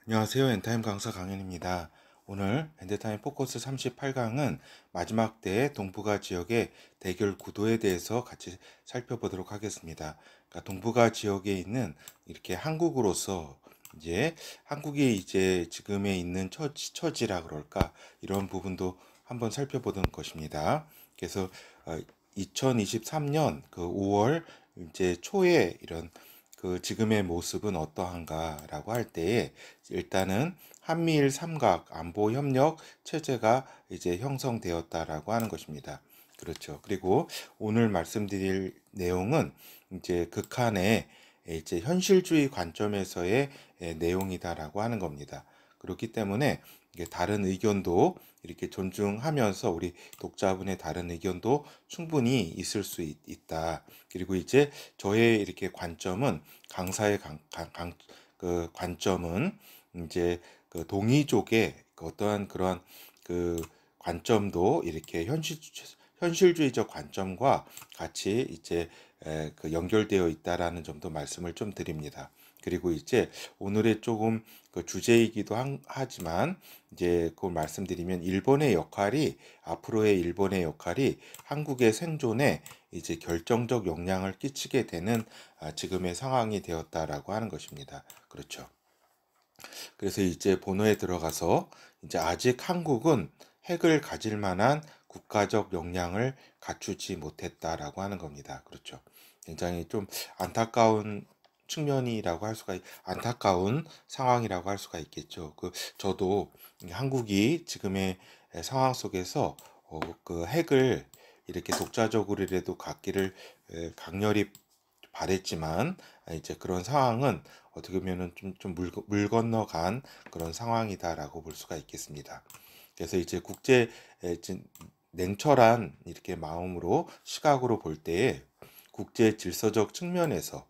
안녕하세요. 엔타임 강사 강현입니다. 오늘 엔드타임 포커스 38강은 마지막 때 동북아 지역의 대결 구도에 대해서 같이 살펴보도록 하겠습니다. 그러니까 동북아 지역에 있는 이렇게 한국으로서 한국이 지금에 있는 처지라 그럴까 이런 부분도 한번 살펴보는 것입니다. 그래서 2023년 그 5월 초에 이런 그 지금의 모습은 어떠한가라고 할 때에 일단은 한미일 삼각 안보 협력 체제가 이제 형성되었다라고 하는 것입니다. 그렇죠. 그리고 오늘 말씀드릴 내용은 이제 극한의 이제 현실주의 관점에서의 내용이다라고 하는 겁니다. 그렇기 때문에 이게 다른 의견도 이렇게 존중하면서 우리 독자분의 다른 의견도 충분히 있을 수 있다. 그리고 이제 저의 이렇게 관점은 강사의 그 관점은 이제 그 동이족의 그 어떠한 그런 그 관점도 이렇게 현실주의적 관점과 같이 그 연결되어 있다라는 점도 말씀을 좀 드립니다. 그리고 이제 오늘의 조금 그 주제이기도 하지만 이제 그걸 말씀드리면 앞으로의 일본의 역할이 한국의 생존에 이제 결정적 영향을 끼치게 되는 지금의 상황이 되었다라고 하는 것입니다. 그렇죠. 그래서 이제 본어에 들어가서 이제 아직 한국은 핵을 가질 만한 국가적 역량을 갖추지 못했다라고 하는 겁니다. 그렇죠. 굉장히 좀 안타까운 안타까운 상황이라고 할 수가 있겠죠. 저도 한국이 지금의 상황 속에서 그 핵을 이렇게 독자적으로라도 갖기를 강렬히 바랬지만 이제 그런 상황은 어떻게 보면은 물 건너간 그런 상황이다라고 볼 수가 있겠습니다. 그래서 이제 냉철한 이렇게 마음으로 시각으로 볼 때에 국제 질서적 측면에서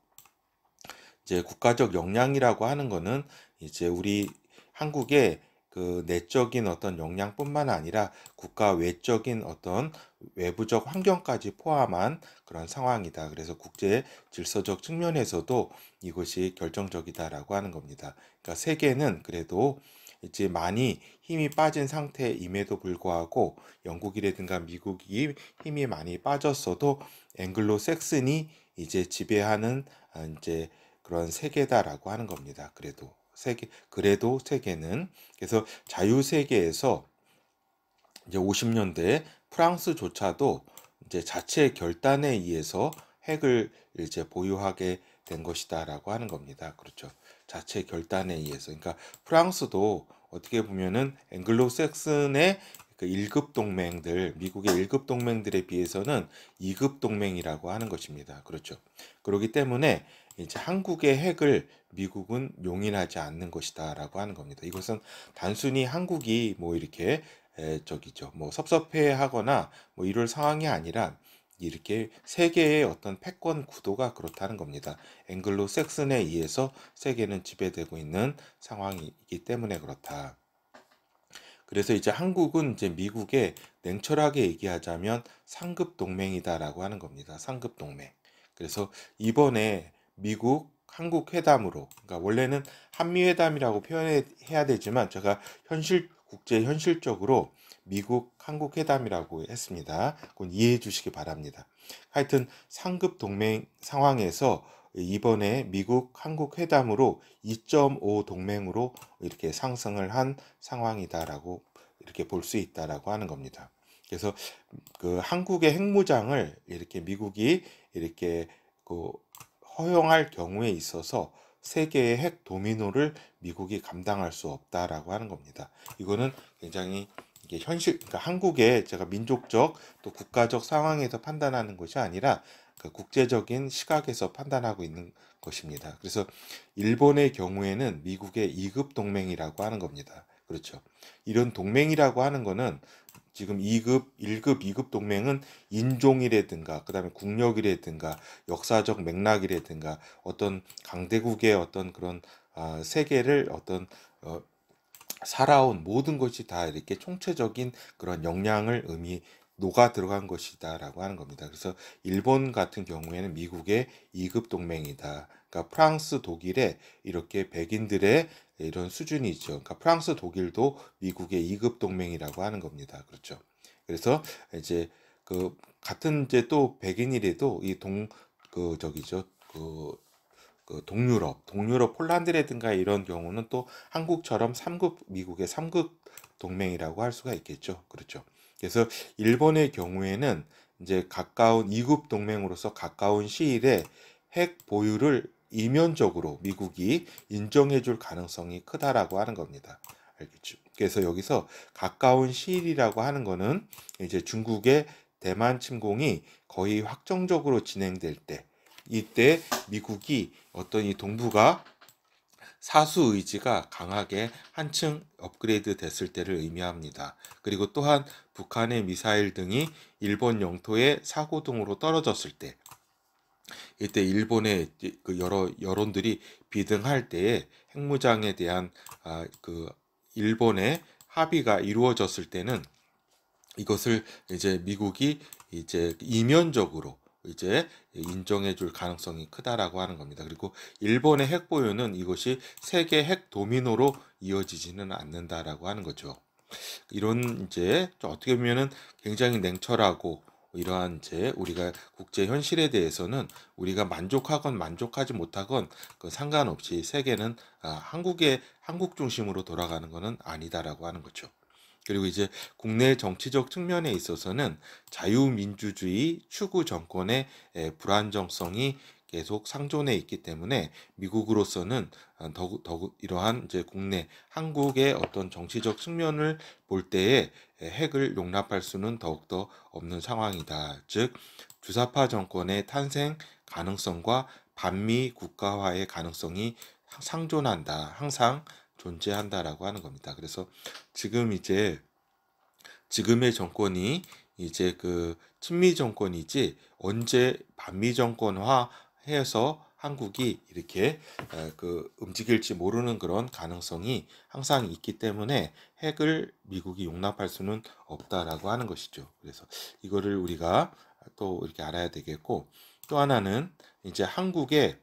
이제 국가적 역량이라고 하는 거는 이제 우리 한국의 그 내적인 어떤 역량뿐만 아니라 국가 외적인 어떤 외부적 환경까지 포함한 그런 상황이다. 그래서 국제 질서적 측면에서도 이것이 결정적이다라고 하는 겁니다. 그러니까 세계는 그래도 이제 많이 힘이 빠진 상태임에도 불구하고 영국이라든가 미국이 힘이 많이 빠졌어도 앵글로 섹슨이 이제 지배하는 이제 그런 세계다라고 하는 겁니다. 그래도 세계는 그래서 자유 세계에서 이제 50년대 프랑스조차도 이제 자체 결단에 의해서 핵을 이제 보유하게 된 것이다라고 하는 겁니다. 그렇죠. 자체 결단에 의해서. 그러니까 프랑스도 어떻게 보면은 앵글로색슨의 그 1급 동맹들, 미국의 1급 동맹들에 비해서는 2급 동맹이라고 하는 것입니다. 그렇죠. 그렇기 때문에 이제 한국의 핵을 미국은 용인하지 않는 것이다라고 하는 겁니다. 이것은 단순히 한국이 뭐 이렇게 저기죠. 뭐 섭섭해하거나 뭐 이럴 상황이 아니라 이렇게 세계의 어떤 패권 구도가 그렇다는 겁니다. 앵글로 섹슨에 의해서 세계는 지배되고 있는 상황이기 때문에 그렇다. 그래서 이제 한국은 이제 미국에 냉철하게 얘기하자면 상급 동맹이다라고 하는 겁니다. 상급 동맹. 그래서 이번에 미국 한국 회담으로 그러니까 원래는 한미 회담이라고 표현해야 되지만 제가 국제 현실적으로 미국 한국 회담이라고 했습니다. 그건 이해해 주시기 바랍니다. 하여튼 상급 동맹 상황에서 이번에 미국 한국 회담으로 2.5 동맹으로 이렇게 상승을 한 상황이다라고 이렇게 볼 수 있다라고 하는 겁니다. 그래서 그 한국의 핵무장을 이렇게 미국이 이렇게 그 허용할 경우에 있어서 세계의 핵 도미노를 미국이 감당할 수 없다라고 하는 겁니다. 이거는 굉장히 이게 그러니까 한국의 제가 민족적 또 국가적 상황에서 판단하는 것이 아니라 그 국제적인 시각에서 판단하고 있는 것입니다. 그래서 일본의 경우에는 미국의 2급 동맹이라고 하는 겁니다. 그렇죠. 이런 동맹이라고 하는 거는 지금 2급, 1급, 2급 동맹은 인종이라든가 그다음에 국력이라든가 역사적 맥락이라든가 어떤 강대국의 어떤 그런 세계를 살아온 모든 것이 다 이렇게 총체적인 그런 역량을 녹아 들어간 것이다라고 하는 겁니다. 그래서 일본 같은 경우에는 미국의 2급 동맹이다. 그러니까 프랑스, 독일에 이렇게 백인들의 이런 수준이죠. 그러니까 프랑스, 독일도 미국의 2급 동맹이라고 하는 겁니다. 그렇죠. 그래서 이제 그 같은 이제 또 백인이라도 이 그 저기죠. 그 동유럽 폴란드라든가 이런 경우는 또 한국처럼 3급 미국의 3급 동맹이라고 할 수가 있겠죠. 그렇죠. 그래서 일본의 경우에는 이제 가까운 2급 동맹으로서 가까운 시일에 핵 보유를 이면적으로 미국이 인정해 줄 가능성이 크다라고 하는 겁니다. 알겠죠? 그래서 여기서 가까운 시일이라고 하는 거는 이제 중국의 대만 침공이 거의 확정적으로 진행될 때, 이때 미국이 어떤 이 동북아 사수 의지가 강하게 한층 업그레이드 됐을 때를 의미합니다. 그리고 또한 북한의 미사일 등이 일본 영토에 사고등으로 떨어졌을 때, 이때 일본의 그 여러 여론들이 비등할 때에 핵무장에 대한 그 일본의 합의가 이루어졌을 때는 이것을 이제 미국이 이제 이면적으로 이제 인정해 줄 가능성이 크다라고 하는 겁니다. 그리고 일본의 핵 보유는 이것이 세계 핵 도미노로 이어지지는 않는다라고 하는 거죠. 이런 이제 좀 어떻게 보면은 굉장히 냉철하고 이러한 이제 우리가 국제 현실에 대해서는 우리가 만족하건 만족하지 못하건 그 상관없이 세계는 한국 중심으로 돌아가는 것은 아니다라고 하는 거죠. 그리고 이제 국내 정치적 측면에 있어서는 자유민주주의 추구 정권의 불안정성이 계속 상존해 있기 때문에 미국으로서는 더욱 이러한 이제 국내 한국의 어떤 정치적 측면을 볼 때에 핵을 용납할 수는 더욱더 없는 상황이다. 즉 주사파 정권의 탄생 가능성과 반미 국가화의 가능성이 상존한다. 항상 존재한다라고 하는 겁니다. 그래서 지금 이제 지금의 정권이 이제 그 친미 정권이지 언제 반미 정권화 해서 한국이 이렇게 그 움직일지 모르는 그런 가능성이 항상 있기 때문에 핵을 미국이 용납할 수는 없다라고 하는 것이죠. 그래서 이거를 우리가 또 이렇게 알아야 되겠고, 또 하나는 이제 한국의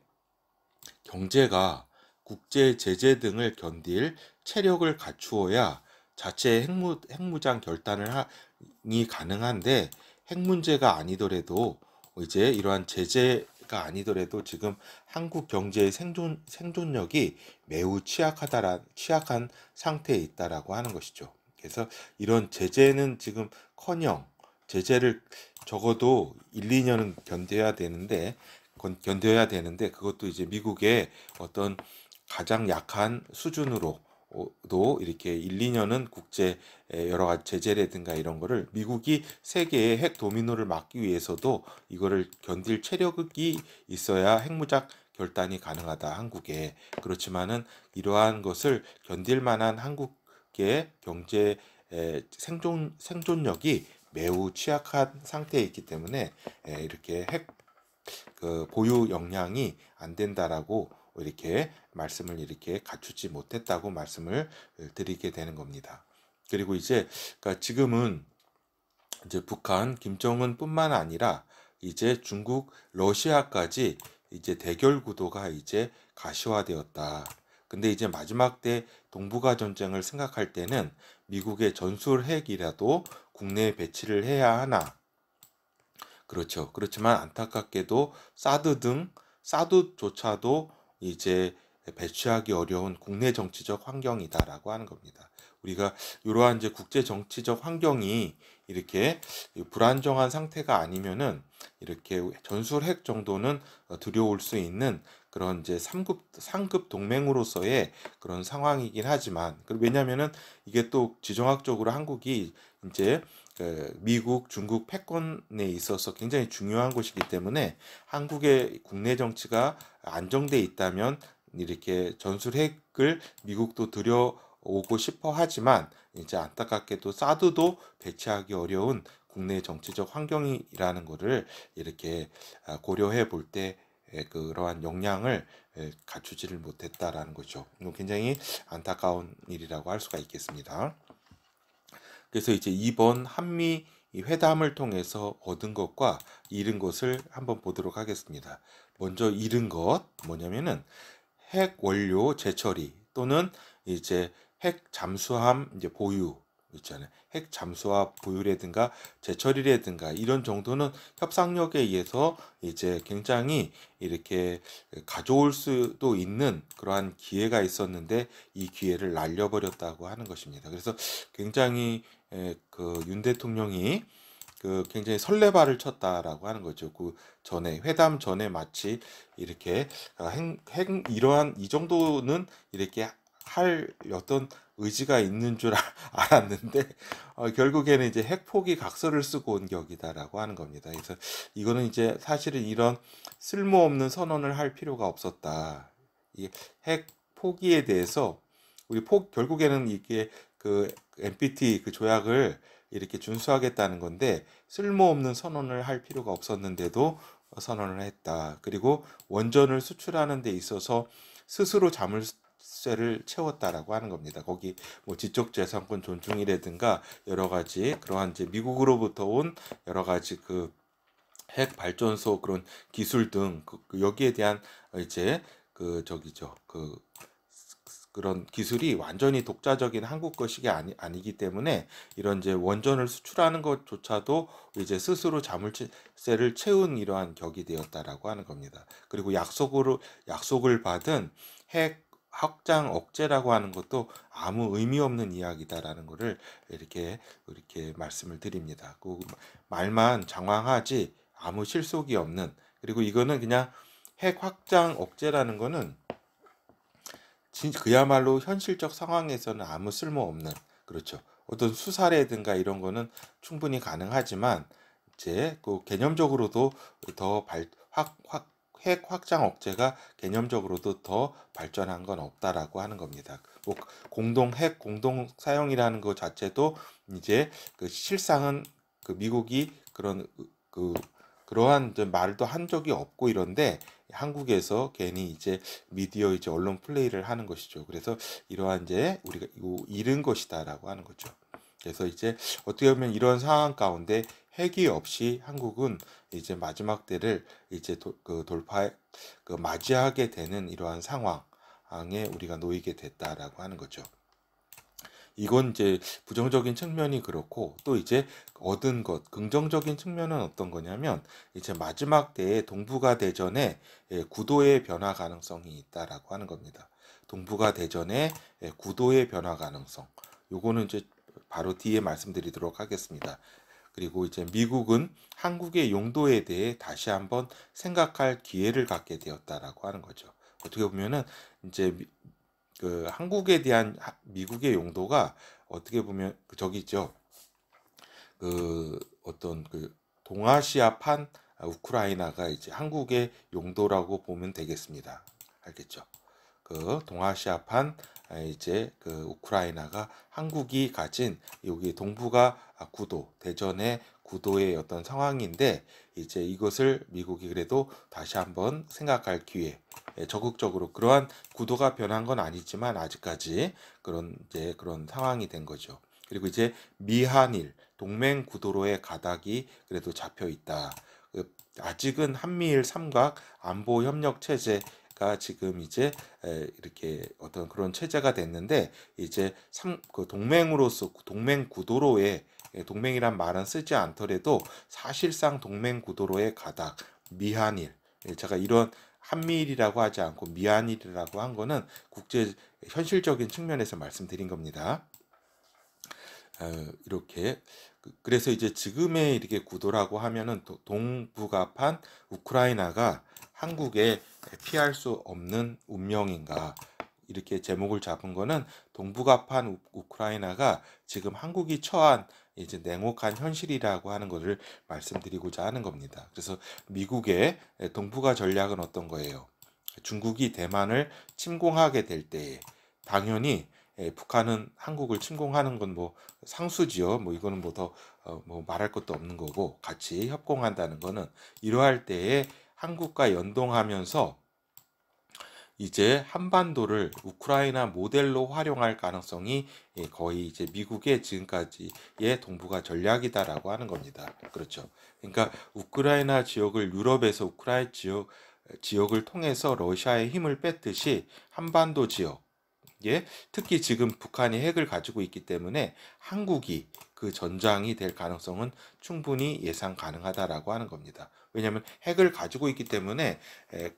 경제가 국제 제재 등을 견딜 체력을 갖추어야 자체 핵무장 결단이 가능한데, 핵 문제가 아니더라도 이제 이러한 제재가 아니더라도 지금 한국 경제의 생존력이 매우 취약한 상태에 있다라고 하는 것이죠. 그래서 이런 제재는 지금커녕 제재를 적어도 1, 2년은 견뎌야 되는데 그것도 이제 미국의 어떤 가장 약한 수준으로도 이렇게 1, 2년은 국제 여러 가지 제재라든가 이런 거를 미국이 세계의 핵 도미노를 막기 위해서도 이거를 견딜 체력이 있어야 핵무장 결단이 가능하다, 한국에. 그렇지만은 이러한 것을 견딜 만한 한국의 경제 생존력이 매우 취약한 상태에 있기 때문에 이렇게 핵 그 보유 역량이 안 된다라고 이렇게 말씀을 이렇게 갖추지 못했다고 말씀을 드리게 되는 겁니다. 그리고 이제 그러니까 지금은 이제 북한 김정은뿐만 아니라 이제 중국 러시아까지 이제 대결 구도가 이제 가시화되었다. 근데 이제 마지막 때 동북아 전쟁을 생각할 때는 미국의 전술 핵이라도 국내에 배치를 해야 하나. 그렇죠. 그렇지만 안타깝게도 사드조차도 이제 배치하기 어려운 국내 정치적 환경이다라고 하는 겁니다. 우리가 이러한 이제 국제 정치적 환경이 이렇게 불안정한 상태가 아니면은 이렇게 전술 핵 정도는 두려울 수 있는 그런 이제 3급 동맹으로서의 그런 상황이긴 하지만, 왜냐면은 이게 또 지정학적으로 한국이 이제 미국, 중국 패권에 있어서 굉장히 중요한 곳이기 때문에 한국의 국내 정치가 안정돼 있다면 이렇게 전술핵을 미국도 들여오고 싶어 하지만 이제 안타깝게도 사드도 배치하기 어려운 국내 정치적 환경이라는 것을 이렇게 고려해 볼 때 그러한 역량을 갖추지를 못했다라는 거죠. 굉장히 안타까운 일이라고 할 수가 있겠습니다. 그래서 이제 이번 한미 회담을 통해서 얻은 것과 잃은 것을 한번 보도록 하겠습니다. 먼저 잃은 것 뭐냐면은 핵 원료 재처리 또는 이제 핵 잠수함 이제 보유 있잖아요. 핵 잠수함 보유라든가 제철이라든가 이런 정도는 협상력에 의해서 이제 굉장히 이렇게 가져올 수도 있는 그러한 기회가 있었는데 이 기회를 날려버렸다고 하는 것입니다. 그래서 굉장히 그 윤 대통령이 그 굉장히 설레발을 쳤다라고 하는 거죠. 그 전에 회담 전에 마치 이렇게 이러한 이 정도는 이렇게 할 어떤 의지가 있는 줄 알았는데 결국에는 이제 핵포기 각서를 쓰고 온 격이다라고 하는 겁니다. 그래서 이거는 이제 사실은 이런 쓸모없는 선언을 할 필요가 없었다. 이 핵 포기에 대해서 결국에는 이게 그 NPT 그 조약을 이렇게 준수하겠다는 건데 쓸모없는 선언을 할 필요가 없었는데도 선언을 했다. 그리고 원전을 수출하는 데 있어서 스스로 자물쇠를 채웠다라고 하는 겁니다. 거기 뭐 지적재산권 존중이라든가 여러 가지 그러한 이제 미국으로부터 온 여러 가지 그 핵 발전소 그런 기술 등 여기에 대한 이제 그 저기죠 그 그런 기술이 완전히 독자적인 한국 것이 아니기 때문에 이런 이제 원전을 수출하는 것조차도 이제 스스로 자물쇠를 채운 이러한 격이 되었다라고 하는 겁니다. 그리고 약속을 받은 핵 확장 억제라고 하는 것도 아무 의미 없는 이야기다라는 것을 이렇게 말씀을 드립니다. 그 말만 장황하지 아무 실속이 없는 그리고 이거는 그냥 핵 확장 억제라는 거는 그야말로 현실적 상황에서는 아무 쓸모없는 그렇죠. 어떤 수사라든가 이런 거는 충분히 가능하지만 이제 그 개념적으로도 핵 확장 억제가 개념적으로도 더 발전한 건 없다라고 하는 겁니다. 뭐 핵 공동 사용이라는 것 자체도 이제 그 실상은 그 미국이 그러한 말도 한 적이 없고 이런데 한국에서 괜히 이제 미디어 이제 언론 플레이를 하는 것이죠. 그래서 이러한 이제 우리가 잃은 것이다라고 하는 거죠. 그래서 이제 어떻게 보면 이런 상황 가운데 핵이 없이 한국은 이제 마지막 때를 이제 맞이하게 되는 이러한 상황에 우리가 놓이게 됐다라고 하는 거죠. 이건 이제 부정적인 측면이 그렇고 또 이제 얻은 것 긍정적인 측면은 어떤 거냐면 이제 마지막 때에 동북아 대전에 구도의 변화 가능성이 있다라고 하는 겁니다. 동북아 대전의 구도의 변화 가능성. 요거는 이제 바로 뒤에 말씀드리도록 하겠습니다. 그리고 이제 미국은 한국의 용도에 대해 다시 한번 생각할 기회를 갖게 되었다라고 하는 거죠. 어떻게 보면은 이제 그 한국에 대한 미국의 용도가 어떻게 보면 저기 있죠. 그 어떤 그 동아시아판 우크라이나가 이제 한국의 용도라고 보면 되겠습니다. 알겠죠? 그 동아시아판 이제 그 우크라이나가 한국이 가진 여기 동북아 구도 대전의 구도의 어떤 상황인데 이제 이것을 미국이 그래도 다시 한번 생각할 기회 적극적으로 그러한 구도가 변한 건 아니지만 아직까지 그런 상황이 된 거죠. 그리고 이제 미한일 동맹 구도로의 가닥이 그래도 잡혀 있다. 아직은 한미일 삼각 안보 협력 체제가 지금 이제 이렇게 어떤 그런 체제가 됐는데 이제 그 동맹으로서 동맹 구도로의 동맹이란 말은 쓰지 않더라도 사실상 동맹 구도로의 가닥 미한일 제가 이런 한미일이라고 하지 않고 미한일이라고 한 거는 국제 현실적인 측면에서 말씀드린 겁니다. 이렇게 그래서 이제 지금의 이렇게 구도라고 하면은 동북아판 우크라이나가 한국에 피할 수 없는 운명인가 이렇게 제목을 잡은 거는 동북아판 우크라이나가 지금 한국이 처한 이제 냉혹한 현실이라고 하는 것을 말씀드리고자 하는 겁니다. 그래서 미국의 동북아 전략은 어떤 거예요? 중국이 대만을 침공하게 될 때에 당연히 북한은 한국을 침공하는 건 뭐 상수지요. 뭐 이거는 뭐 더 뭐 말할 것도 없는 거고 같이 협공한다는 거는 이러할 때에 한국과 연동하면서 이제 한반도를 우크라이나 모델로 활용할 가능성이 거의 이제 미국의 지금까지의 동북아 전략이다라고 하는 겁니다. 그렇죠. 그러니까 우크라이나 지역을 유럽에서 우크라이나 지역을 통해서 러시아의 힘을 뺐듯이 한반도 지역 예, 특히 지금 북한이 핵을 가지고 있기 때문에 한국이 그 전장이 될 가능성은 충분히 예상 가능하다라고 하는 겁니다. 왜냐하면 핵을 가지고 있기 때문에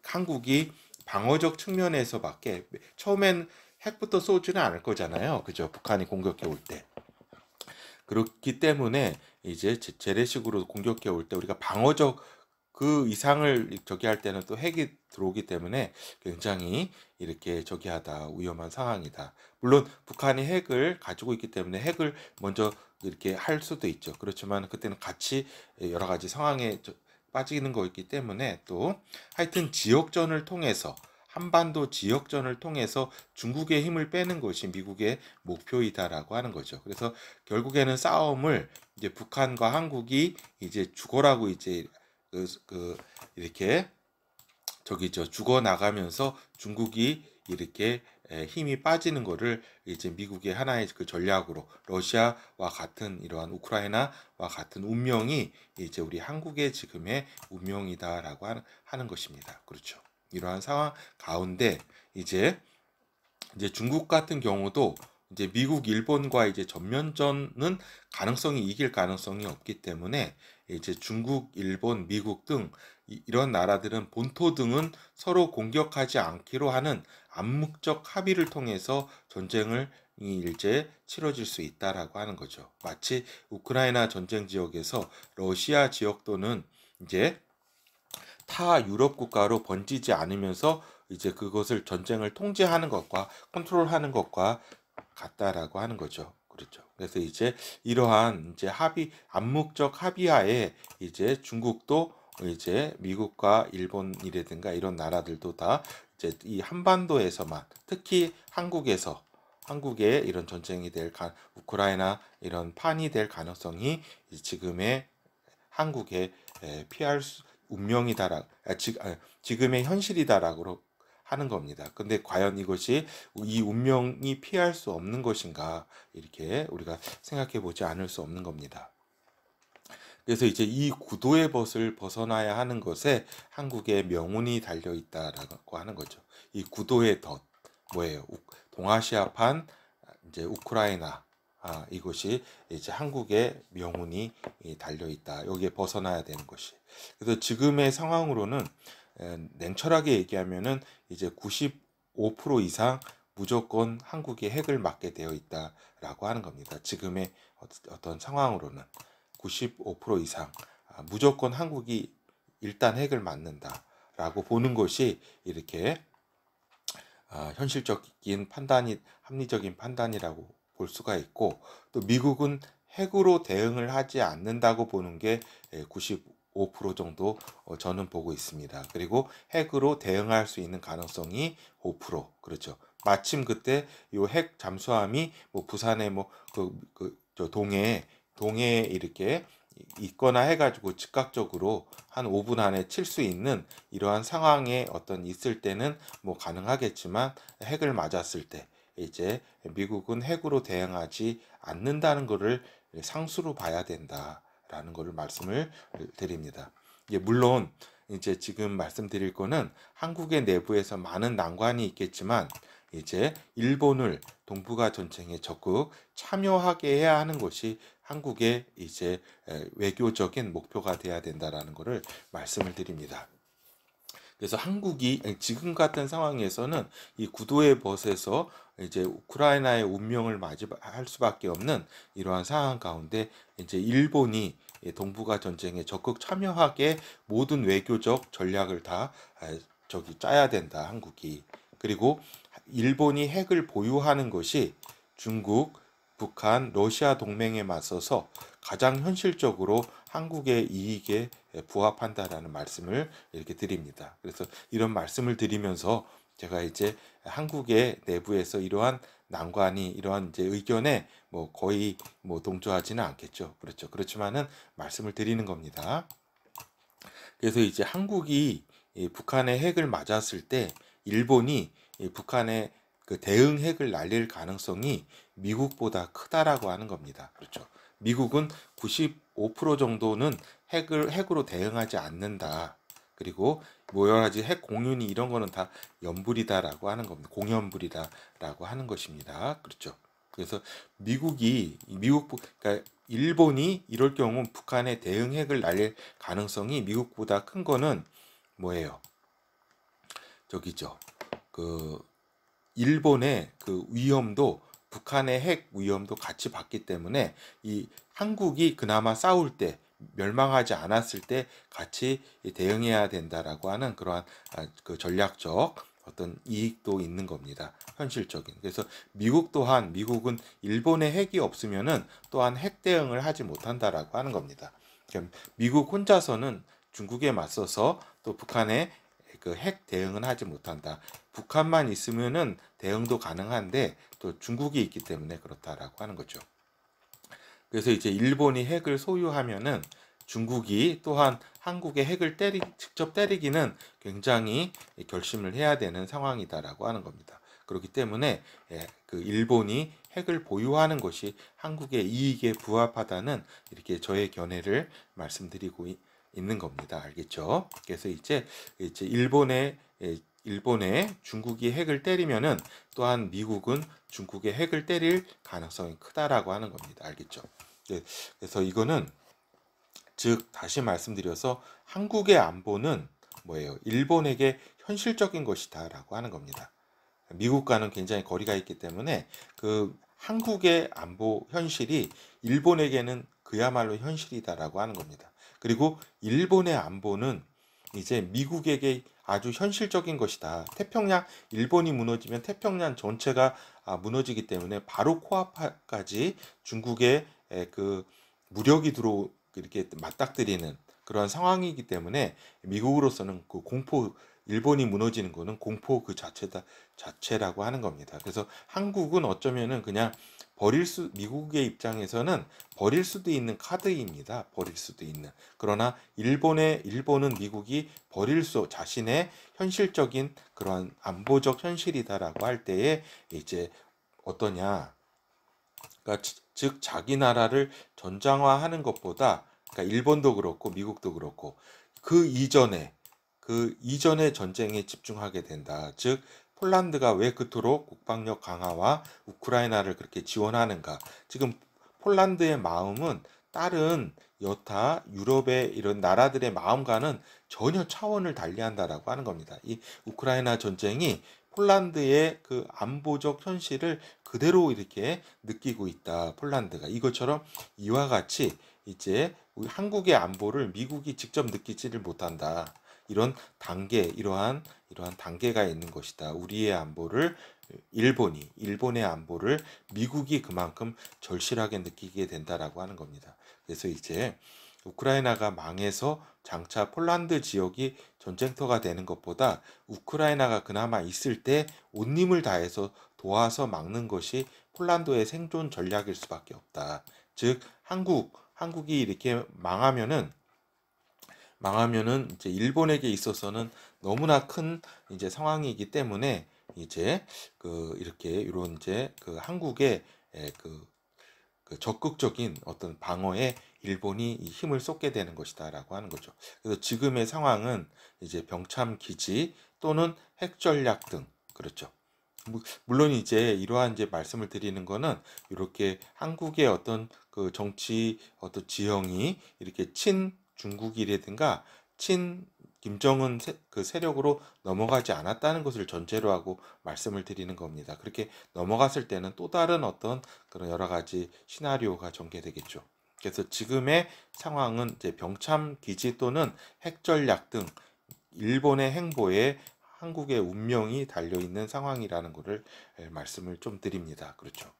한국이 방어적 측면에서밖에 처음엔 핵부터 쏘지는 않을 거잖아요. 그죠? 북한이 공격해 올 때. 그렇기 때문에 이제 재래식으로 공격해 올 때 우리가 방어적 그 이상을 저기 할 때는 또 핵이 들어오기 때문에 굉장히 이렇게 저기하다 위험한 상황이다. 물론 북한이 핵을 가지고 있기 때문에 핵을 먼저 이렇게 할 수도 있죠. 그렇지만 그때는 같이 여러 가지 상황에 빠지는 거있기 때문에 또 하여튼 지역전을 통해서 한반도 지역전을 통해서 중국의 힘을 빼는 것이 미국의 목표이다라고 하는 거죠. 그래서 결국에는 싸움을 이제 북한과 한국이 이제 죽어라고 이제 이렇게 저기 죽어 나가면서 중국이 이렇게 힘이 빠지는 거를 이제 미국의 하나의 그 전략으로 러시아와 같은 이러한 우크라이나와 같은 운명이 이제 우리 한국의 지금의 운명이다라고 하는 것입니다. 그렇죠. 이러한 상황 가운데 이제 중국 같은 경우도 이제 미국, 일본과 이제 전면전은 가능성이 이길 가능성이 없기 때문에 이제 중국, 일본, 미국 등 이런 나라들은 본토 등은 서로 공격하지 않기로 하는 암묵적 합의를 통해서 전쟁을 이제 치러질 수 있다라고 하는 거죠. 마치 우크라이나 전쟁 지역에서 러시아 지역도는 이제 타 유럽 국가로 번지지 않으면서 이제 그것을 전쟁을 통제하는 것과 컨트롤하는 것과 같다라고 하는 거죠. 그렇죠. 그래서 이제 이러한 이제 암묵적 합의하에 이제 중국도 이제 미국과 일본이라든가 이런 나라들도 다 이제 이 한반도에서만 특히 한국의 이런 전쟁이 될 우크라이나 이런 판이 될 가능성이 지금의 한국에 피할 수 운명이다라 지금의 현실이다라고 하는 겁니다. 근데 과연 이것이 이 운명이 피할 수 없는 것인가 이렇게 우리가 생각해 보지 않을 수 없는 겁니다. 그래서 이제 이 구도의 벗을 벗어나야 하는 것에 한국의 명운이 달려 있다라고 하는 거죠. 이 구도의 덫 뭐예요? 동아시아판 이제 우크라이나 이것이 이제 한국의 명운이 달려 있다. 여기에 벗어나야 되는 것이. 그래서 지금의 상황으로는 냉철하게 얘기하면은 이제 95% 이상 무조건 한국이 핵을 맞게 되어 있다라고 하는 겁니다. 지금의 어떤 상황으로는 95% 이상 무조건 한국이 일단 핵을 맞는다라고 보는 것이 이렇게 현실적인 판단이 합리적인 판단이라고 볼 수가 있고 또 미국은 핵으로 대응을 하지 않는다고 보는 게 95% 정도 저는 보고 있습니다. 그리고 핵으로 대응할 수 있는 가능성이 5% 그렇죠. 마침 그때 요 핵 잠수함이 뭐 부산에 저 동해에 이렇게 있거나 해가지고 즉각적으로 한 5분 안에 칠 수 있는 이러한 상황에 있을 때는 뭐 가능하겠지만 핵을 맞았을 때 이제 미국은 핵으로 대응하지 않는다는 것을 상수로 봐야 된다라는 것을 말씀을 드립니다. 물론 이제 지금 말씀드릴 거는 한국의 내부에서 많은 난관이 있겠지만 이제 일본을 동북아 전쟁에 적극 참여하게 해야 하는 것이 한국의 이제 외교적인 목표가 돼야 된다라는 것을 말씀을 드립니다. 그래서 한국이 지금 같은 상황에서는 이 구도의 벗에서 이제 우크라이나의 운명을 맞이할 수밖에 없는 이러한 상황 가운데 이제 일본이 동북아 전쟁에 적극 참여하게 모든 외교적 전략을 다 짜야 된다 한국이. 그리고 일본이 핵을 보유하는 것이 중국, 북한, 러시아 동맹에 맞서서 가장 현실적으로 한국의 이익에 부합한다라는 말씀을 이렇게 드립니다. 그래서 이런 말씀을 드리면서 제가 이제 한국의 내부에서 이러한 난관이 이러한 이제 의견에 뭐 거의 뭐 동조하지는 않겠죠. 그렇죠. 그렇지만은 말씀을 드리는 겁니다. 그래서 이제 한국이 북한의 핵을 맞았을 때 일본이 북한의 그 대응 핵을 날릴 가능성이 미국보다 크다라고 하는 겁니다. 그렇죠. 미국은 95% 정도는 핵으로 대응하지 않는다. 그리고 뭐 여러 가지 핵 공유니 이런 거는 다 연불이다라고 하는 겁니다. 공연불이다라고 하는 것입니다. 그렇죠. 그래서 그러니까 일본이 이럴 경우 북한에 대응 핵을 날릴 가능성이 미국보다 큰 거는 뭐예요? 저기죠. 그 일본의 그 위험도 북한의 핵 위험도 같이 봤기 때문에 이 한국이 그나마 싸울 때 멸망하지 않았을 때 같이 대응해야 된다라고 하는 그러한 그 전략적 어떤 이익도 있는 겁니다. 현실적인. 그래서 미국은 일본의 핵이 없으면은 또한 핵 대응을 하지 못한다라고 하는 겁니다. 미국 혼자서는 중국에 맞서서 또 북한의 그 핵 대응은 하지 못한다. 북한만 있으면은 대응도 가능한데 또 중국이 있기 때문에 그렇다라고 하는 거죠. 그래서 이제 일본이 핵을 소유하면은 중국이 또한 한국의 핵을 직접 때리기는 굉장히 결심을 해야 되는 상황이다라고 하는 겁니다. 그렇기 때문에 그 일본이 핵을 보유하는 것이 한국의 이익에 부합하다는 이렇게 저의 견해를 말씀드리고 있는 겁니다. 알겠죠? 그래서 이제 일본에 중국이 핵을 때리면은 또한 미국은 중국의 핵을 때릴 가능성이 크다라고 하는 겁니다. 알겠죠? 그래서 이거는 즉 다시 말씀드려서 한국의 안보는 뭐예요? 일본에게 현실적인 것이다라고 하는 겁니다. 미국과는 굉장히 거리가 있기 때문에 그 한국의 안보 현실이 일본에게는 그야말로 현실이다라고 하는 겁니다. 그리고 일본의 안보는 이제 미국에게 아주 현실적인 것이다. 일본이 무너지면 태평양 전체가 무너지기 때문에 바로 코앞까지 중국의 그 무력이 이렇게 맞닥뜨리는 그런 상황이기 때문에 미국으로서는 그 일본이 무너지는 거는 공포 그 자체라고 하는 겁니다. 그래서 한국은 어쩌면은 그냥 미국의 입장에서는 버릴 수도 있는 카드입니다. 버릴 수도 있는. 그러나 일본은 미국이 자신의 현실적인 그런 안보적 현실이다라고 할 때에 이제 어떠냐. 그러니까 즉 자기 나라를 전장화하는 것보다 그러니까 일본도 그렇고 미국도 그렇고 그 이전의 전쟁에 집중하게 된다. 즉 폴란드가 왜 그토록 국방력 강화와 우크라이나를 그렇게 지원하는가? 지금 폴란드의 마음은 다른 여타 유럽의 이런 나라들의 마음과는 전혀 차원을 달리한다라고 하는 겁니다. 이 우크라이나 전쟁이 폴란드의 그 안보적 현실을 그대로 이렇게 느끼고 있다. 폴란드가 이것처럼 이와 같이 이제 우리 한국의 안보를 미국이 직접 느끼지를 못한다. 이러한 단계가 있는 것이다. 우리의 안보를 일본의 안보를 미국이 그만큼 절실하게 느끼게 된다라고 하는 겁니다. 그래서 이제 우크라이나가 망해서 장차 폴란드 지역이 전쟁터가 되는 것보다 우크라이나가 그나마 있을 때 온 힘을 다해서 도와서 막는 것이 폴란드의 생존 전략일 수밖에 없다. 즉 한국이 이렇게 망하면은 이제 일본에게 있어서는 너무나 큰 이제 상황이기 때문에 이제 이렇게 이런 이제 한국의 그 적극적인 어떤 방어에 일본이 이 힘을 쏟게 되는 것이다라고 하는 거죠. 그래서 지금의 상황은 이제 병참 기지 또는 핵 전략 등 그렇죠. 물론 이제 이러한 이제 말씀을 드리는 거는 이렇게 한국의 어떤 그 정치 어떤 지형이 이렇게 친 중국이라든가 친 김정은 그 세력으로 넘어가지 않았다는 것을 전제로 하고 말씀을 드리는 겁니다. 그렇게 넘어갔을 때는 또 다른 어떤 그런 여러 가지 시나리오가 전개되겠죠. 그래서 지금의 상황은 이제 병참 기지 또는 핵 전략 등 일본의 행보에 한국의 운명이 달려 있는 상황이라는 것을 말씀을 좀 드립니다. 그렇죠.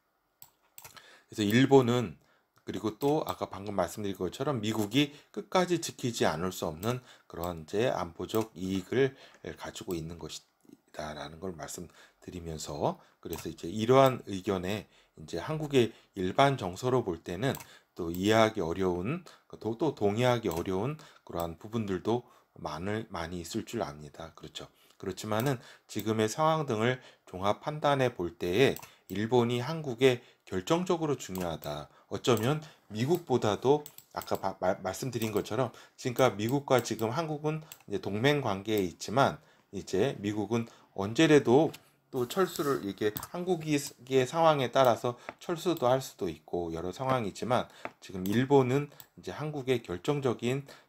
그래서 일본은 그리고 또 아까 방금 말씀드린 것처럼 미국이 끝까지 지키지 않을 수 없는 그런 이제 안보적 이익을 가지고 있는 것이다라는 걸 말씀드리면서 그래서 이제 이러한 의견에 이제 한국의 일반 정서로 볼 때는 또 이해하기 어려운 또 동의하기 어려운 그러한 부분들도 많이 있을 줄 압니다. 그렇죠. 그렇지만은 지금의 상황 등을 종합 판단해 볼 때에 일본이 한국에 결정적으로 중요하다. 어쩌면 미국보다도 아까 말씀드린 것처럼 지금까지 미국과 지금 한국은 이제 동맹 관계에 있지만 이제 미국은 언제라도 또 철수를 이게 한국의 상황에 따라서 철수도 할 수도 있고 여러 상황이 있지만 지금 일본은 이제 한국의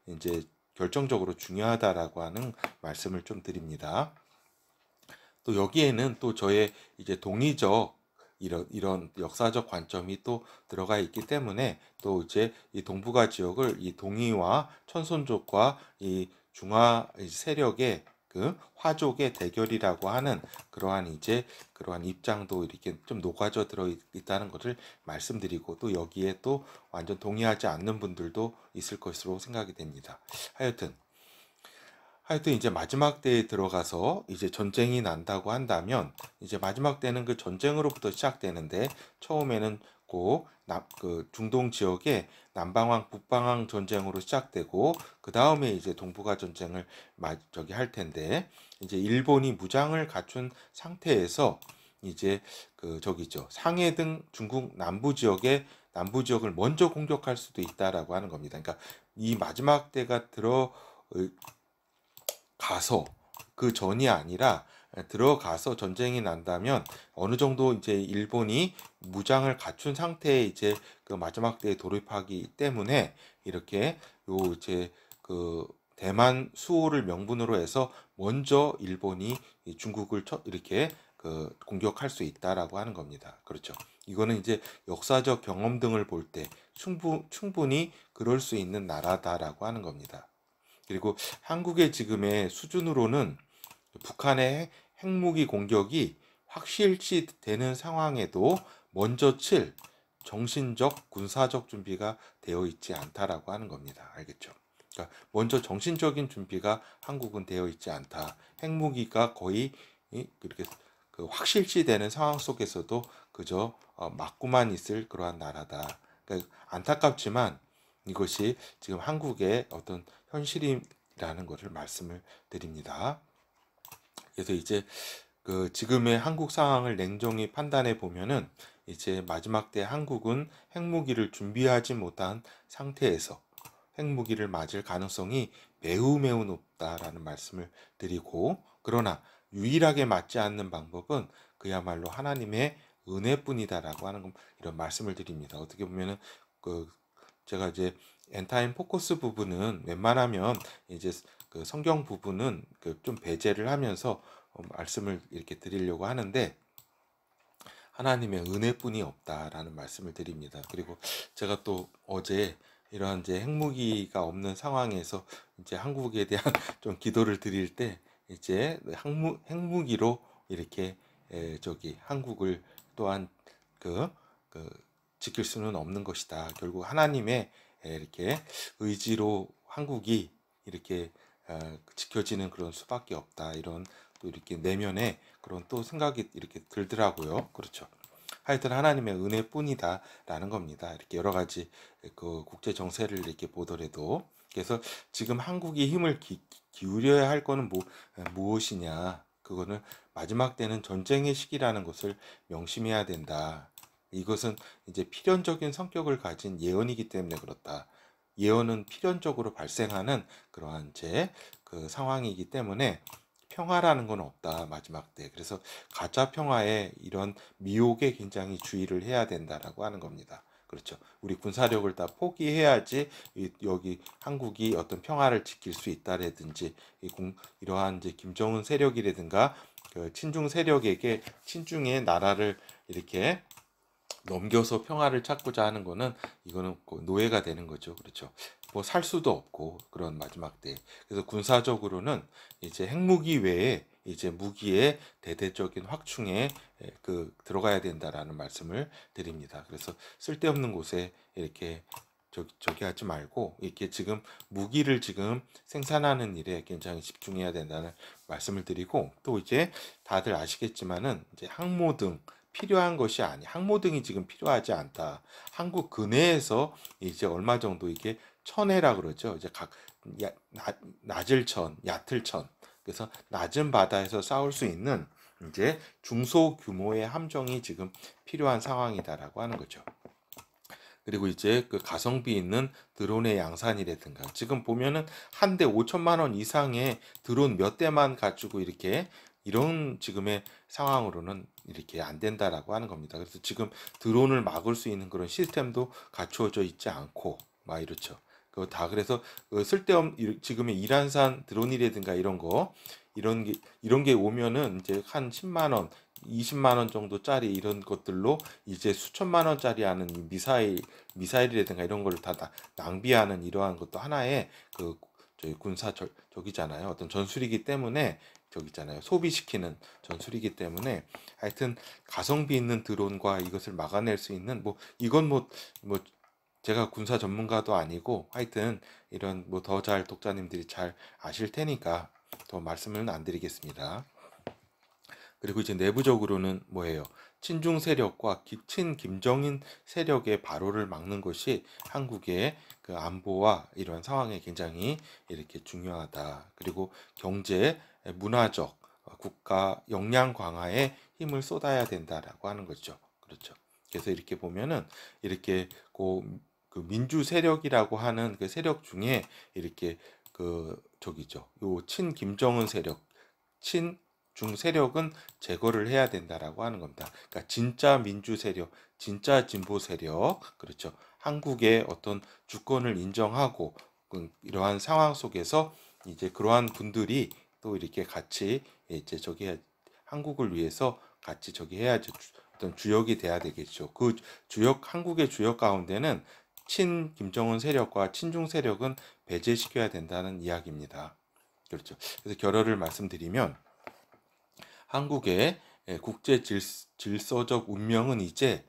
이제 결정적으로 중요하다라고 하는 말씀을 좀 드립니다. 또 여기에는 또 저의 이제 동의적 이런 역사적 관점이 또 들어가 있기 때문에 또 이제 이 동북아 지역을 이 동이와 천손족과 이 중화 세력의 그 화족의 대결이라고 하는 그러한 입장도 이렇게 좀 녹아져 들어 있다는 것을 말씀드리고 또 여기에 또 완전 동의하지 않는 분들도 있을 것으로 생각이 됩니다. 하여튼 이제 마지막 때에 들어가서 이제 전쟁이 난다고 한다면 이제 마지막 때는 그 전쟁으로부터 시작되는데 처음에는 그 중동 지역의 남방왕 북방왕 전쟁으로 시작되고 그 다음에 이제 동북아 전쟁을 할 텐데 이제 일본이 무장을 갖춘 상태에서 이제 상해 등 중국 남부 지역을 먼저 공격할 수도 있다라고 하는 겁니다. 그러니까 이 마지막 때가 가서 그 전이 아니라 들어가서 전쟁이 난다면 어느 정도 이제 일본이 무장을 갖춘 상태에 이제 그 마지막 때에 돌입하기 때문에 이렇게 이제 그 대만 수호를 명분으로 해서 먼저 일본이 중국을 이렇게 그 공격할 수 있다라고 하는 겁니다. 그렇죠. 이거는 이제 역사적 경험 등을 볼 때 충분히 그럴 수 있는 나라다라고 하는 겁니다. 그리고 한국의 지금의 수준으로는 북한의 핵무기 공격이 확실시 되는 상황에도 먼저 칠 정신적, 군사적 준비가 되어 있지 않다라고 하는 겁니다. 알겠죠? 그러니까 먼저 정신적인 준비가 한국은 되어 있지 않다. 핵무기가 거의 그렇게 그 확실시 되는 상황 속에서도 그저 맞고만 있을 그러한 나라다. 그러니까 안타깝지만 이것이 지금 한국의 어떤 현실이라는 것을 말씀을 드립니다. 그래서 이제 그 지금의 한국 상황을 냉정히 판단해 보면은 이제 마지막 때 한국은 핵무기를 준비하지 못한 상태에서 핵무기를 맞을 가능성이 매우 매우 높다라는 말씀을 드리고 그러나 유일하게 맞지 않는 방법은 그야말로 하나님의 은혜뿐이다라고 하는 이런 말씀을 드립니다. 어떻게 보면은 그 제가 이제 엔타임 포커스 부분은 웬만하면 이제 그 성경 부분은 그 좀 배제를 하면서 말씀을 이렇게 드리려고 하는데 하나님의 은혜뿐이 없다라는 말씀을 드립니다. 그리고 제가 또 어제 이러한 이제 핵무기가 없는 상황에서 이제 한국에 대한 좀 기도를 드릴 때 이제 핵무기로 이렇게 한국을 또한 그 지킬 수는 없는 것이다. 결국 하나님의 이렇게 의지로 한국이 이렇게 지켜지는 그런 수밖에 없다. 이런 또 이렇게 내면에 그런 또 생각이 이렇게 들더라고요. 그렇죠. 하여튼 하나님의 은혜뿐이다라는 겁니다. 이렇게 여러 가지 그 국제 정세를 이렇게 보더라도 그래서 지금 한국이 힘을 기울여야 할 거는 무엇이냐? 그거는 마지막 때는 전쟁의 시기라는 것을 명심해야 된다. 이것은 이제 필연적인 성격을 가진 예언이기 때문에 그렇다. 예언은 필연적으로 발생하는 그러한 그 상황이기 때문에 평화라는 건 없다 마지막 때. 그래서 가짜 평화에 이런 미혹에 굉장히 주의를 해야 된다라고 하는 겁니다. 그렇죠. 우리 군사력을 다 포기해야지 여기 한국이 어떤 평화를 지킬 수 있다라든지 이러한 이제 김정은 세력이라든가 그 친중 세력에게 친중의 나라를 이렇게 넘겨서 평화를 찾고자 하는 거는 이거는 노예가 되는 거죠. 그렇죠. 뭐 살 수도 없고 그런 마지막 때. 그래서 군사적으로는 이제 핵무기 외에 이제 무기의 대대적인 확충에 들어가야 된다라는 말씀을 드립니다. 그래서 쓸데없는 곳에 이렇게 저기 하지 말고 이렇게 지금 무기를 지금 생산하는 일에 굉장히 집중해야 된다는 말씀을 드리고 또 이제 다들 아시겠지만은 이제 항모등 필요한 것이 항모등이 지금 필요하지 않다. 한국 근해에서 이제 얼마 정도 이게 천해라 그러죠. 이제 낮을 천, 얕을 천. 그래서 낮은 바다에서 싸울 수 있는 이제 중소 규모의 함정이 지금 필요한 상황이다라고 하는 거죠. 그리고 이제 그 가성비 있는 드론의 양산이라든가 지금 보면은 한 대 5천만 원 이상의 드론 몇 대만 가지고 이렇게 이런 지금의 상황으로는 이렇게 안 된다라고 하는 겁니다. 그래서 지금 드론을 막을 수 있는 그런 시스템도 갖추어져 있지 않고 막 이렇죠. 그거 다 그래서 그 쓸데없는 지금의 이란산 드론이라든가 이런 게 오면은 이제 한 10만 원, 20만 원 정도짜리 이런 것들로 이제 수천만 원짜리 하는 미사일이라든가 이런 거를 다 낭비하는 이러한 것도 하나의 그 저희 저기잖아요. 어떤 전술이기 때문에 저기 있잖아요. 소비시키는 전술이기 때문에 하여튼 가성비 있는 드론과 이것을 막아낼 수 있는 뭐 이건 뭐 제가 군사 전문가도 아니고 하여튼 이런 뭐 더 잘 독자님들이 잘 아실 테니까 더 말씀을 안 드리겠습니다. 그리고 이제 내부적으로는 뭐예요? 친중 세력과 친김정인 세력의 바로를 막는 것이 한국의 그 안보와 이런 상황에 굉장히 이렇게 중요하다. 그리고 경제, 문화적, 국가 역량 강화에 힘을 쏟아야 된다라고 하는 거죠. 그렇죠. 그래서 이렇게 보면은 이렇게 그 민주 세력이라고 하는 그 세력 중에 이렇게 그 저기죠. 요 친김정은 세력, 친중 세력은 제거를 해야 된다라고 하는 겁니다. 그러니까 진짜 민주 세력, 진짜 진보 세력, 그렇죠. 한국의 어떤 주권을 인정하고 이러한 상황 속에서 이제 그러한 분들이 또 이렇게 같이 이제 저기 한국을 위해서 같이 저기 해야죠. 어떤 주역이 돼야 되겠죠. 그 주역 한국의 주역 가운데는 친 김정은 세력과 친중 세력은 배제시켜야 된다는 이야기입니다. 그렇죠. 그래서 결론을 말씀드리면 한국의 국제 질서적 운명은 이제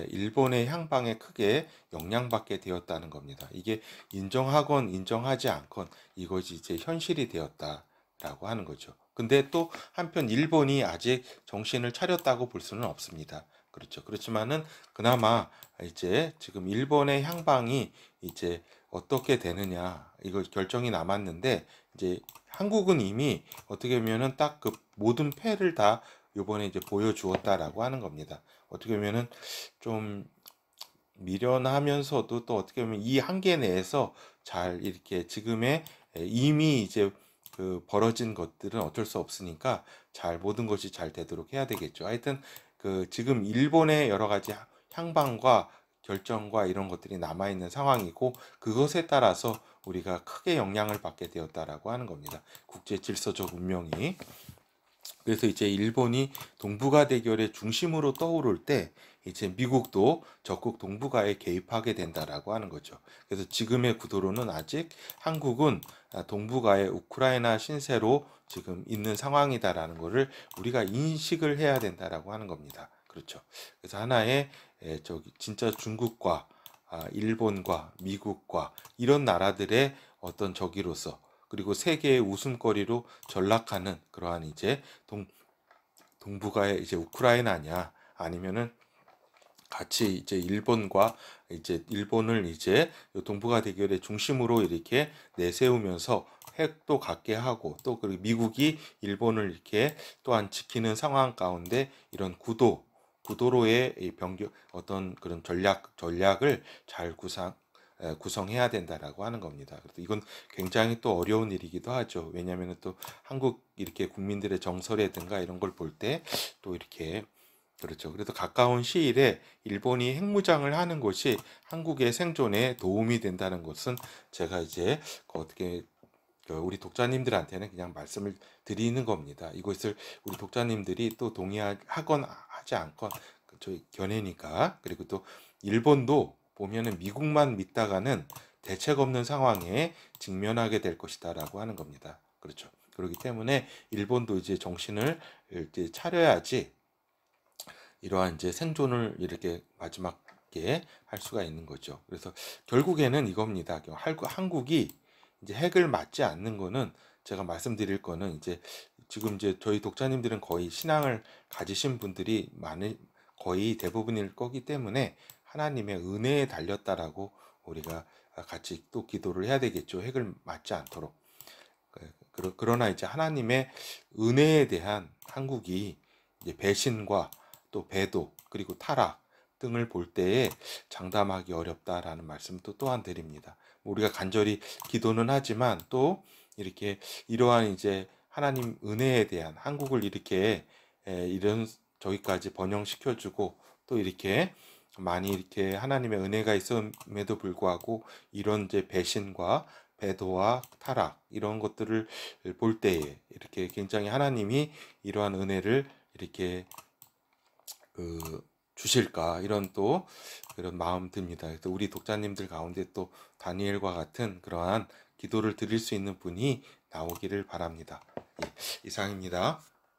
일본의 향방에 크게 영향받게 되었다는 겁니다. 이게 인정하건 인정하지 않건 이것이 이제 현실이 되었다라고 하는 거죠. 근데 또 한편 일본이 아직 정신을 차렸다고 볼 수는 없습니다. 그렇죠. 그렇지만은 그나마 이제 지금 일본의 향방이 이제 어떻게 되느냐 이거 결정이 남았는데 이제 한국은 이미 어떻게 보면은 딱 그 모든 패를 다 요번에 이제 보여주었다라고 하는 겁니다. 어떻게 보면은 좀 미련하면서도 또 어떻게 보면 이 한계 내에서 잘 이렇게 지금의 이미 이제 그 벌어진 것들은 어쩔 수 없으니까 잘 모든 것이 잘 되도록 해야 되겠죠. 하여튼 그 지금 일본의 여러 가지 향방과 결정과 이런 것들이 남아 있는 상황이고 그것에 따라서 우리가 크게 영향을 받게 되었다라고 하는 겁니다. 국제 질서적 운명이. 그래서 이제 일본이 동북아 대결의 중심으로 떠오를 때 이제 미국도 적극 동북아에 개입하게 된다라고 하는 거죠. 그래서 지금의 구도로는 아직 한국은 동북아의 우크라이나 신세로 지금 있는 상황이다라는 것을 우리가 인식을 해야 된다라고 하는 겁니다. 그렇죠. 그래서 하나의 저기 진짜 중국과 일본과 미국과 이런 나라들의 어떤 적이로서 그리고 세계의 웃음거리로 전락하는 그러한 이제 동북아의 이제 우크라이나냐 아니면은 같이 이제 일본과 이제 일본을 이제 동북아 대결의 중심으로 이렇게 내세우면서 핵도 갖게 하고 또 그리고 미국이 일본을 이렇게 또한 지키는 상황 가운데 이런 구도로의 이 변경 어떤 그런 전략을 잘 구성해야 된다라고 하는 겁니다. 그래서 이건 굉장히 또 어려운 일이기도 하죠. 왜냐하면 또 한국 이렇게 국민들의 정서라든가 이런 걸 볼 때 또 이렇게 그렇죠. 그래서 가까운 시일에 일본이 핵무장을 하는 것이 한국의 생존에 도움이 된다는 것은 제가 이제 어떻게 우리 독자님들한테는 그냥 말씀을 드리는 겁니다. 이것을 우리 독자님들이 또 동의하건 하지 않건 저희 견해니까. 그리고 또 일본도 보면은 미국만 믿다가는 대책 없는 상황에 직면하게 될 것이다라고 하는 겁니다. 그렇죠. 그렇기 때문에 일본도 이제 정신을 이제 차려야지 이러한 이제 생존을 이렇게 마지막에 할 수가 있는 거죠. 그래서 결국에는 이겁니다. 한국이 이제 핵을 맞지 않는 거는 제가 말씀드릴 거는 이제 지금 이제 저희 독자님들은 거의 신앙을 가지신 분들이 거의 대부분일 거기 때문에 하나님의 은혜에 달렸다라고 우리가 같이 또 기도를 해야 되겠죠. 핵을 맞지 않도록. 그러나 이제 하나님의 은혜에 대한 한국이 이제 배신과 또 배도 그리고 타락 등을 볼 때에 장담하기 어렵다라는 말씀도 또한 드립니다. 우리가 간절히 기도는 하지만 또 이렇게 이러한 이제 하나님 은혜에 대한 한국을 이렇게 이런 저기까지 번영시켜주고 또 이렇게 많이 이렇게 하나님의 은혜가 있음에도 불구하고 이런 이제 배신과 배도와 타락 이런 것들을 볼 때에 이렇게 굉장히 하나님이 이러한 은혜를 이렇게 주실까 이런 또 그런 마음 듭니다. 그래서 우리 독자님들 가운데 또 다니엘과 같은 그러한 기도를 드릴 수 있는 분이 나오기를 바랍니다. 예, 이상입니다.